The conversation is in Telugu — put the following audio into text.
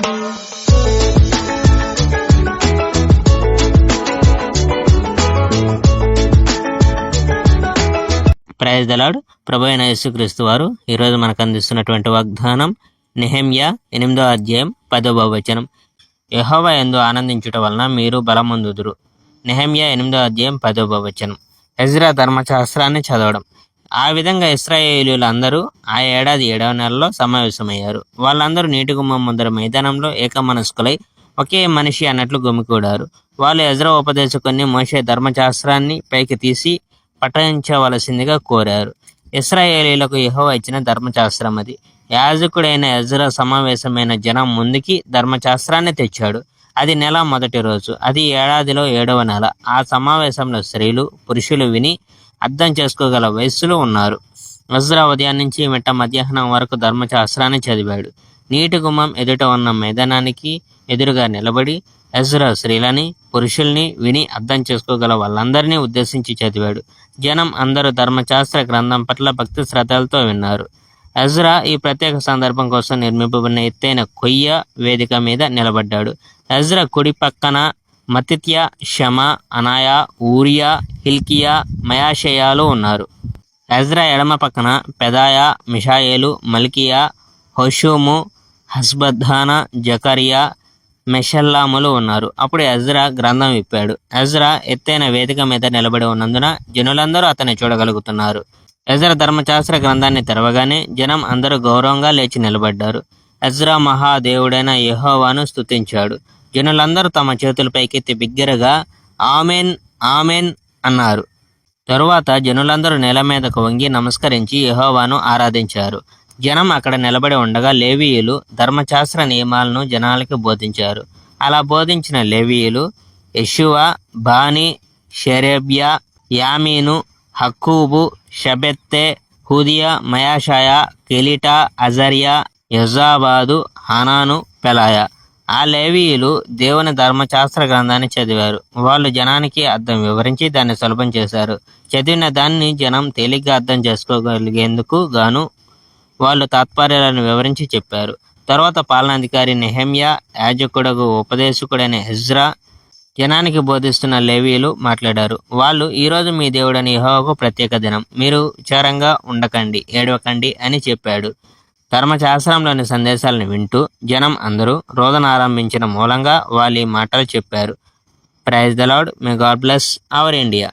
Praise the lord. ప్రభు అయిన యేసుక్రీస్తు వారు ఈరోజు మనకు అందిస్తున్నటువంటి వాగ్దానం నెహెమ్యా 8వ అధ్యాయం 10వ వచనం. యెహోవా యందు ఆనందించుట వలన మీరు బలమొందుదురు. నెహెమ్యా 8వ అధ్యాయం 10వ వచనం. ఎజ్రా ధర్మశాస్త్రాన్ని చదవడం. ఆ విధంగా ఇశ్రాయేలీయులందరూ ఆ ఏడాది 7వ నెలలో సమావేశమయ్యారు. వాళ్ళందరూ నీటి గుమ్మం ముందర మైదానంలో ఏకమనస్కులై ఒకే మనిషి అన్నట్లు గుమికూడారు. వాళ్ళు ఎజ్రా ఉపదేశకుని మోషే ధర్మశాస్త్రాన్ని పైకి తీసి పఠించవలసిందిగా కోరారు. ఇశ్రాయేలీయులకు యెహోవా ఇచ్చిన ధర్మశాస్త్రం అది. యాజకుడైన ఎజ్రా సమావేశమైన జనం ముందుకి ధర్మశాస్త్రాన్ని తెచ్చాడు. అది నెల మొదటి రోజు. అది ఏడాదిలో 7వ నెల. ఆ సమావేశంలో స్త్రీలు పురుషులు విని అర్థం చేసుకోగల వయస్సులో ఉన్నారు. ఎజ్రా ఉదయం నుంచి మిట్ట మధ్యాహ్నం వరకు ధర్మశాస్త్రాన్ని చదివాడు. నీటి గుమ్మం ఎదుట ఉన్న మైదానానికి ఎదురుగా నిలబడి ఎజ్రా స్త్రీలని పురుషుల్ని విని అర్థం చేసుకోగల వాళ్ళందరినీ ఉద్దేశించి చదివాడు. జనం అందరూ ధర్మశాస్త్ర గ్రంథం పట్ల భక్తి శ్రద్ధలతో విన్నారు. ఎజ్రా ఈ ప్రత్యేక సందర్భం కోసం నిర్మింపబడిన ఎత్తైన కొయ్య వేదిక మీద నిలబడ్డాడు. ఎజ్రా కుడి పక్కన మత్తిత్యా, షమా, అనాయా, ఊరియా, హిల్కియా, మయాషేయాలు ఉన్నారు. ఎజ్రా ఎడమ పక్కన పెదాయా, మిషాయేలు, మల్కియా, హోషూము, హస్బద్దానా, జకరియా, మెషల్లాములు ఉన్నారు. అప్పుడు ఎజ్రా గ్రంథం విప్పాడు. ఎజ్రా ఎత్తైన వేదిక మీద నిలబడి ఉన్నందున జనులందరూ అతన్ని చూడగలుగుతున్నారు. ఎజ్రా ధర్మశాస్త్ర గ్రంథాన్ని తెరవగానే జనం అందరూ గౌరవంగా లేచి నిలబడ్డారు. ఎజ్రా మహాదేవుడైన యెహోవాను స్తుతించాడు. జనులందరూ తమ చేతులు పైకెత్తి బిగ్గరగా ఆమెన్ ఆమెన్ అన్నారు. తరువాత జనులందరూ నేల మీదకు వంగి నమస్కరించి యెహోవాను ఆరాధించారు. జనం అక్కడ నిలబడి ఉండగా లేవీయులు ధర్మశాస్త్ర నియమాలను జనాలకి బోధించారు. అలా బోధించిన లేవీయులు యెషువా, బానీ, షెరేబ్యా, యామీను, హక్కూబు, షబెత్తె, హుదియా, మయాషాయా, కెలిటా, అజర్యా, యజాబాదు, హనాను, పెలాయా. ఆ లేవీయులు దేవుని ధర్మశాస్త్ర గ్రంథాన్ని చదివారు. వాళ్ళు జనానికి అర్థం వివరించి దాన్ని సులభం చేశారు. చదివిన దాన్ని జనం తేలిగ్గా అర్థం చేసుకోగలిగేందుకు గాను వాళ్ళు తాత్పర్యాలను వివరించి చెప్పారు. తర్వాత పాలనాధికారి నెహెమ్యా, యాజకుడగు ఉపదేశకుడైన ఎజ్రా జనానికి బోధిస్తున్న లేవీయులు మాట్లాడారు. వాళ్ళు, ఈరోజు మీ దేవుడని యెహోవాకు ప్రత్యేక దినం. మీరు విచారంగా ఉండకండి, ఏడవకండి అని చెప్పాడు. ధర్మశాస్త్రంలోని సందేశాలను వింటూ జనం అందరూ రోదన ఆరంభించిన మూలంగా వాళ్ళు ఈ మాటలు చెప్పారు. Praise the lord. May god bless our India.